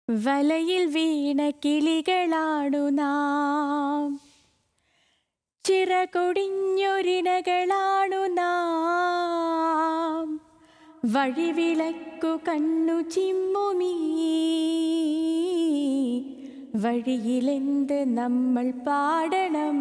വലയിൽ വീണ കിളികളാണു നാം, ചിറകൊടിഞ്ഞൊരിണകളാണു നാം. വഴിവിളക്കു കണ്ണു ചിമ്മുമീ വഴിയിലെന്ത് നമ്മൾ പാടണം.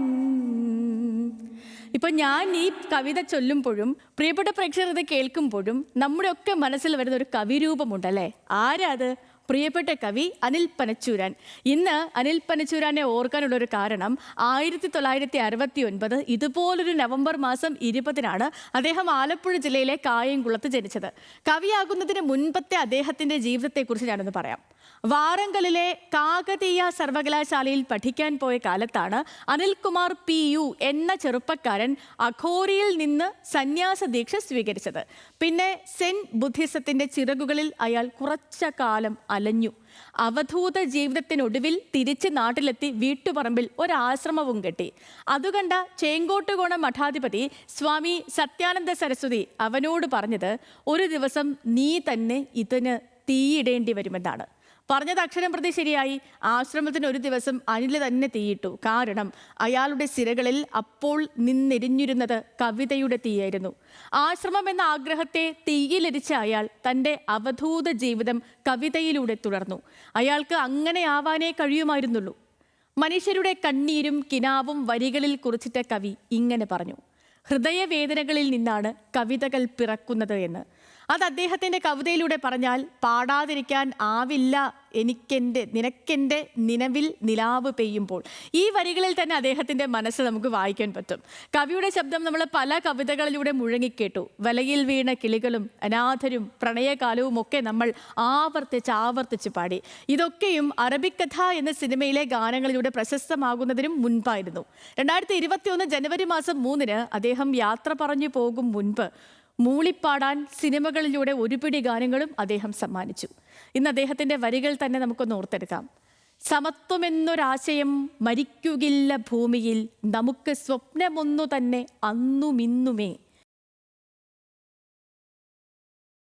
ഇപ്പം ഞാൻ ഈ കവിത ചൊല്ലുമ്പോഴും പ്രിയപ്പെട്ട പ്രേക്ഷകർ ഇത് കേൾക്കുമ്പോഴും നമ്മുടെ ഒക്കെ മനസ്സിൽ വരുന്ന ഒരു കവിരൂപമുണ്ടല്ലേ. ആരാ അത്? പ്രിയപ്പെട്ട കവി അനിൽ പനച്ചൂരാൻ. ഇന്ന് അനിൽ പനച്ചൂരാനെ ഓർക്കാനുള്ളൊരു കാരണം 1969 ഇതുപോലൊരു നവംബർ മാസം 20-നാണ് അദ്ദേഹം ആലപ്പുഴ ജില്ലയിലെ കായംകുളത്ത് ജനിച്ചത്. കവിയാകുന്നതിന് മുൻപത്തെ അദ്ദേഹത്തിൻ്റെ ജീവിതത്തെക്കുറിച്ച് ഞാനൊന്ന് പറയാം. വാറങ്കലിലെ കാകതീയ സർവകലാശാലയിൽ പഠിക്കാൻ പോയ കാലത്താണ് അനിൽകുമാർ PU എന്ന ചെറുപ്പക്കാരൻ അഘോരിയിൽ നിന്ന് സന്യാസ ദീക്ഷ സ്വീകരിച്ചത്. പിന്നെ സെൻ ബുദ്ധിസത്തിന്റെ ചിറകുകളിൽ അയാൾ കുറച്ച കാലം അലഞ്ഞു. അവധൂത ജീവിതത്തിനൊടുവിൽ തിരിച്ച് നാട്ടിലെത്തി വീട്ടുപറമ്പിൽ ഒരാശ്രമവും കെട്ടി. അതുകണ്ട ചേങ്കോട്ടുകോണ മഠാധിപതി സ്വാമി സത്യാനന്ദ സരസ്വതി അവനോട് പറഞ്ഞത്, ഒരു ദിവസം നീ തന്നെ ഇതിന് തീയിടേണ്ടി വരുമെന്നാണ്. പറഞ്ഞത് അക്ഷരം പ്രതി ശരിയായി. ആശ്രമത്തിന് ഒരു ദിവസം അനിൽ തന്നെ തീയിട്ടു. കാരണം അയാളുടെ സിരകളിൽ അപ്പോൾ നിന്നെരിഞ്ഞിരുന്നത് കവിതയുടെ തീയായിരുന്നു. ആശ്രമം എന്ന ആഗ്രഹത്തെ തീയിലെരിച്ച അയാൾ തൻ്റെ അവധൂത ജീവിതം കവിതയിലൂടെ തുടർന്നു. അയാൾക്ക് അങ്ങനെ ആവാനേ കഴിയുമായിരുന്നുള്ളൂ. മനുഷ്യരുടെ കണ്ണീരും കിനാവും വരികളിൽ കുറിച്ചിട്ട കവി ഇങ്ങനെ പറഞ്ഞു: ഹൃദയവേദനകളിൽ നിന്നാണ് കവിതകൾ പിറക്കുന്നത് എന്ന്. അത് അദ്ദേഹത്തിൻ്റെ കവിതയിലൂടെ പറഞ്ഞാൽ പാടാതിരിക്കാൻ ആവില്ല. നിനക്കെൻ്റെ നിലവിൽ നിലാവ് പെയ്യുമ്പോൾ. ഈ വരികളിൽ തന്നെ അദ്ദേഹത്തിൻ്റെ മനസ്സ് നമുക്ക് വായിക്കാൻ പറ്റും. കവിയുടെ ശബ്ദം നമ്മൾ പല കവിതകളിലൂടെ മുഴങ്ങിക്കേട്ടു. വലയിൽ വീണ കിളികളും അനാഥരും പ്രണയകാലവും ഒക്കെ നമ്മൾ ആവർത്തിച്ച് പാടി. ഇതൊക്കെയും അറബിക്കഥ എന്ന സിനിമയിലെ ഗാനങ്ങളിലൂടെ പ്രശസ്തമാകുന്നതിനും മുൻപായിരുന്നു. 2021 ജനുവരി മാസം 3-ന് അദ്ദേഹം യാത്ര പറഞ്ഞു പോകും മുൻപ് മൂളിപ്പാടാൻ സിനിമകളിലൂടെ ഒരുപിടി ഗാനങ്ങളും അദ്ദേഹം സമ്മാനിച്ചു. ഇന്ന് അദ്ദേഹത്തിൻ്റെ വരികൾ തന്നെ നമുക്കൊന്ന് ഓർത്തെടുക്കാം. സമത്വമെന്നൊരാശയം മരിക്കുകില്ല ഭൂമിയിൽ, നമുക്ക് സ്വപ്നമൊന്നു തന്നെ അന്നുമിന്നുമേ.